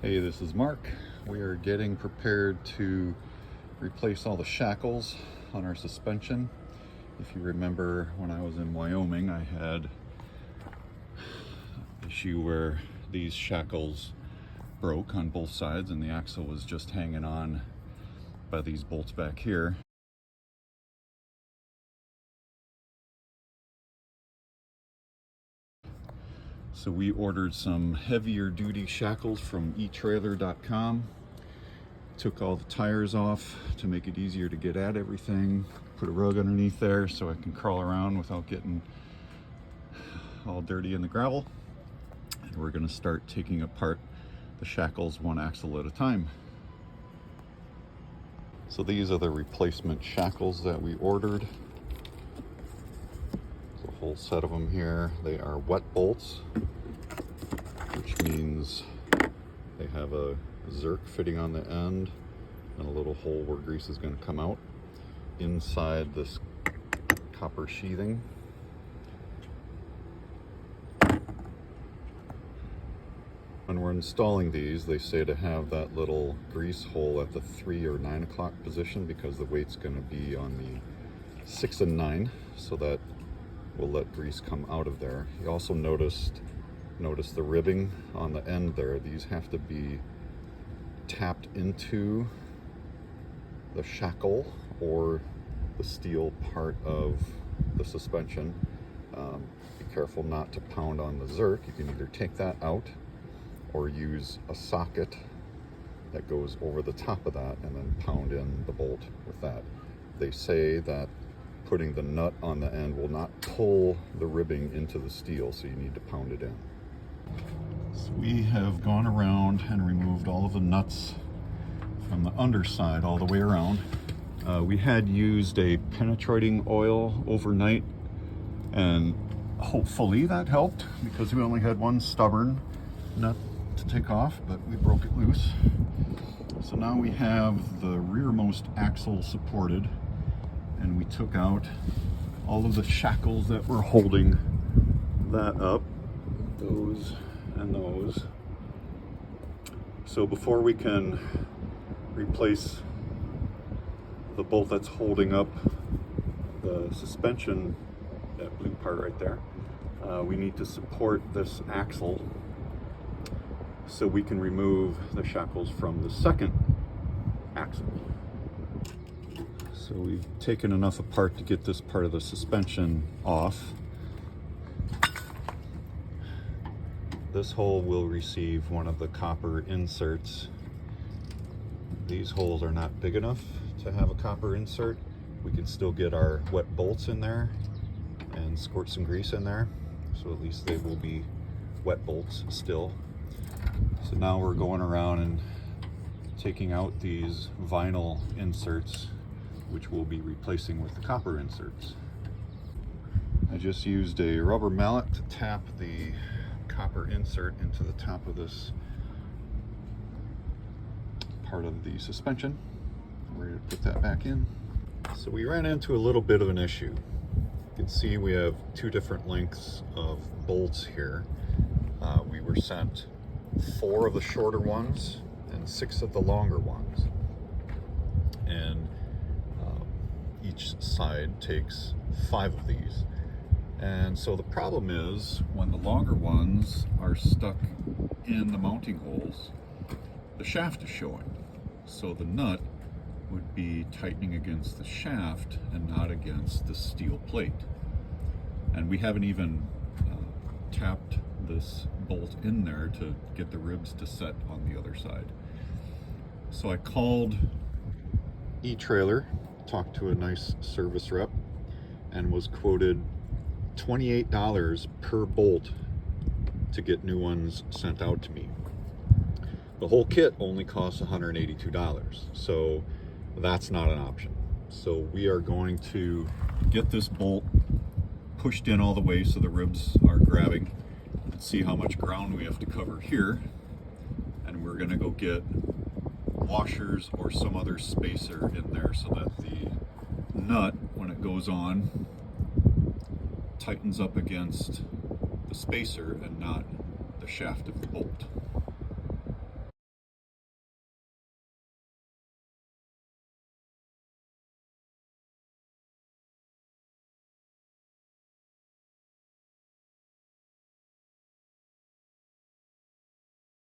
Hey, this is Mark. We are getting prepared to replace all the shackles on our suspension. If you remember, when I was in Wyoming, I had an issue where these shackles broke on both sides and the axle was just hanging on by these bolts back here. So we ordered some heavier duty shackles from eTrailer.com. Took all the tires off to make it easier to get at everything. Put a rug underneath there so I can crawl around without getting all dirty in the gravel. And we're gonna start taking apart the shackles one axle at a time. So these are the replacement shackles that we ordered. There's a whole set of them here. They are wet bolts, which means they have a zerk fitting on the end and a little hole where grease is going to come out inside this copper sheathing. When we're installing these, they say to have that little grease hole at the 3 or 9 o'clock position because the weight's going to be on the 6 and 9, so that will let grease come out of there. You also notice the ribbing on the end there. These have to be tapped into the shackle or the steel part of the suspension. Be careful not to pound on the zerk. You can either take that out or use a socket that goes over the top of that and then pound in the bolt with that. They say that putting the nut on the end will not pull the ribbing into the steel, so you need to pound it in. So we have gone around and removed all of the nuts from the underside all the way around. We had used a penetrating oil overnight, and hopefully that helped because we only had one stubborn nut to take off, but we broke it loose. So now we have the rearmost axle supported, and we took out all of the shackles that were holding that up, those and those. So before we can replace the bolt that's holding up the suspension, that blue part right there, we need to support this axle so we can remove the shackles from the second axle. So we've taken enough apart to get this part of the suspension off. This hole will receive one of the copper inserts. These holes are not big enough to have a copper insert. We can still get our wet bolts in there and squirt some grease in there, so at least they will be wet bolts still. So now we're going around and taking out these vinyl inserts, which we'll be replacing with the copper inserts. I just used a rubber mallet to tap the copper insert into the top of this part of the suspension. We're ready to put that back in. So we ran into a little bit of an issue. You can see we have 2 different lengths of bolts here. We were sent 4 of the shorter ones and 6 of the longer ones. And each side takes 5 of these. And so the problem is when the longer ones are stuck in the mounting holes, the shaft is showing. So the nut would be tightening against the shaft and not against the steel plate. And we haven't even tapped this bolt in there to get the ribs to set on the other side. So I called eTrailer, talked to a nice service rep, and was quoted $28 per bolt to get new ones sent out to me. The whole kit only costs $182, so that's not an option. So we are going to get this bolt pushed in all the way so the ribs are grabbing, and see how much ground we have to cover here, and we're going to go get washers or some other spacer in there so that the nut, when it goes on, tightens up against the spacer and not the shaft of the bolt.